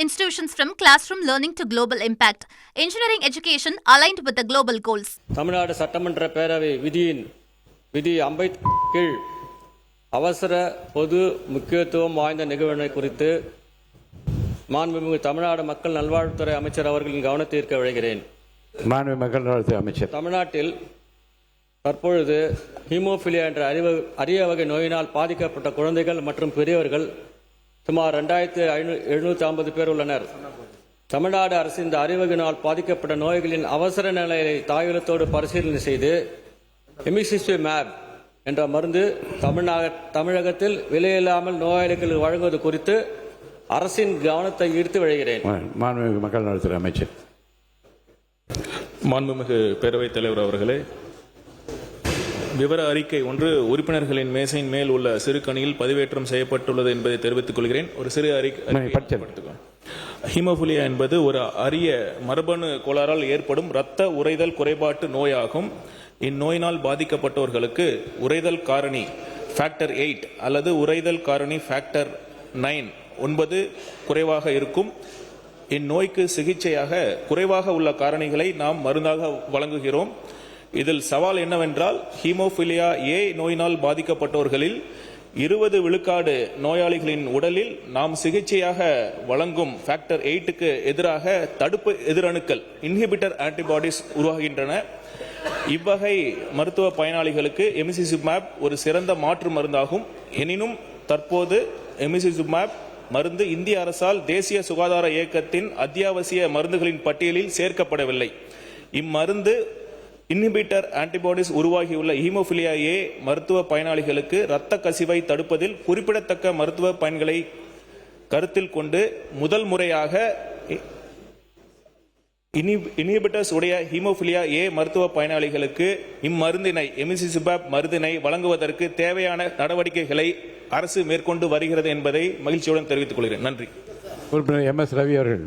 institutions from classroom learning to global impact. Engineering education aligned with the global goals. Tamil Nadu சட்டமன்ற பேரவை விதி 50 கீழ் அவசர பொது முக்கியத்துவம் வாய்ந்த நிகழ்வினை குறித்து மாண்புமிகு தமிழ்நாடு மக்கள் நல்வாழ்வுத்துறை அமைச்சர் அவர்களின் கவனத்தை ஈர்க்க விழைகிறேன். மாண்புமிகு மக்கள் நல்வாழ்வுத்துறை அமைச்சர், தமிழ்நாட்டில் தற்பொழுது ஹீமோஃபிலியா என்ற அரிய வகை நோயினால் பாதிக்கப்பட்ட குழந்தைகள் மற்றும் பெரியவர்கள் சுமார் 2750 பேர் உள்ளனர். தமிழ்நாடு அரசு இந்த அரியவகையினால் பாதிக்கப்பட்ட நோய்களின் அவசர நிலையை தாயுள்ளத்தோடு பரிசீலனை செய்து எமிசிசிமேப் என்ற மருந்து தமிழகத்தில் விலையில்லாமல் நோயாளிகளுக்கு வழங்குவது குறித்து அரசின் கவனத்தை ஈர்த்து வருகிறேன். மாண்புமிகு மக்கள் நல்வாழ்வுத்துறை அமைச்சர். மாண்புமிகு பேரவைத் தலைவர் அவர்களே, விவர அறிக்கை ஒன்று உறுப்பினர்களின் மேசையின் மேல் உள்ள சிறு கணியில் பதிவேற்றம் செய்யப்பட்டுள்ளது என்பதை தெரிவித்துக் கொள்கிறேன். ஒரு சிறு அறிக்கை. ஹீமோஃபிலியா என்பது ஒரு அரிய மரபணு கோளாறால் ஏற்படும் இரத்த உறைதல் குறைபாட்டு நோயாகும். இந்நோயினால் பாதிக்கப்பட்டவர்களுக்கு உறைதல் காரணி ஃபேக்டர் 8 அல்லது உறைதல் காரணி ஃபேக்டர் 9 குறைவாக இருக்கும். இந்நோய்க்கு சிகிச்சையாக குறைவாக உள்ள காரணிகளை நாம் மருந்தாக வழங்குகிறோம். இதில் சவால் என்னவென்றால், ஹீமோஃபிலியா ஏ நோயினால் பாதிக்கப்பட்டவர்களில் 20 விழுக்காடு நோயாளிகளின் உடலில் நாம் சிகிச்சையாக வழங்கும் ஃபேக்டர் 8க்கு எதிராக தடுப்பு எதிரணுக்கள் இன்ஹிபிட்டர் ஆன்டிபாடிஸ் உருவாகின்றன. இவ்வகை மருத்துவ பயனாளிகளுக்கு எமிசிசிமேப் ஒரு சிறந்த மாற்று மருந்தாகும். எனினும் தற்போது எமிசிசிமேப் மருந்து இந்திய அரசால் தேசிய சுகாதார இயக்கத்தின் அத்தியாவசிய மருந்துகளின் பட்டியலில் சேர்க்கப்படவில்லை. இம்மருந்து இன்ஹிபிட்டர் ஆன்டிபாடிஸ் உருவாகியுள்ள ஹீமோஃபிலியா ஏ மருத்துவ பயனாளிகளுக்கு இரத்த கசிவை தடுப்பதில் குறிப்பிடத்தக்க மருத்துவ பயன்களை கருத்தில் கொண்டு முதல் முறையாக இன்ஹிபிட்டர்ஸ் உடைய ஹீமோஃபிலியா ஏ மருத்துவ பயனாளிகளுக்கு இம்மருந்தினை எமிசிசிமேப் மருந்தினை வழங்குவதற்கு தேவையான நடவடிக்கைகளை அரசு மேற்கொண்டு வருகிறது என்பதை மகிழ்ச்சியுடன் தெரிவித்துக் கொள்கிறேன். நன்றி. உறுப்பினர் MS ரவி அவர்கள்.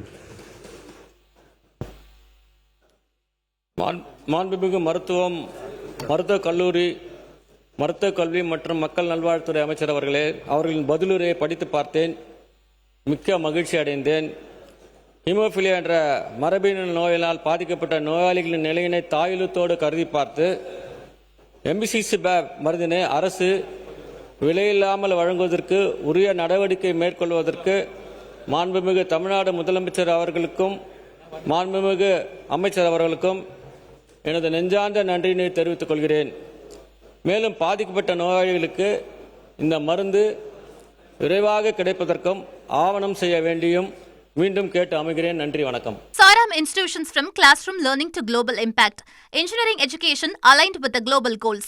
மாண்புமிகு மருத்துவக் கல்வி மற்றும் மக்கள் நல்வாழ்வுத்துறை அமைச்சர் அவர்களே, அவர்களின் பதிலுரையை படித்து பார்த்தேன். மிக்க மகிழ்ச்சி அடைந்தேன். ஹீமோஃபிலியா என்ற மரபணு நோயினால் பாதிக்கப்பட்ட நோயாளிகளின் நிலையினை தாயுள்ளத்தோடு கருதி பார்த்து எமிசிசிமேப் மருந்தினை அரசு விலையில்லாமல் வழங்குவதற்கு உரிய நடவடிக்கை மேற்கொள்வதற்கு மாண்புமிகு தமிழ்நாடு முதலமைச்சர் அவர்களுக்கும் மாண்புமிகு அமைச்சர் அவர்களுக்கும் எனது நெஞ்சார்ந்த நன்றியினை தெரிவித்துக் கொள்கிறேன். மேலும் பாதிக்கப்பட்ட நோயாளிகளுக்கு இந்த மருந்து விரைவாக கிடைப்பதற்கும் ஆவணம் செய்ய வேண்டியும் மீண்டும் கேட்டு அமைகிறேன். நன்றி, வணக்கம். Saram institutions from classroom learning to global impact. Engineering education aligned with the global goals.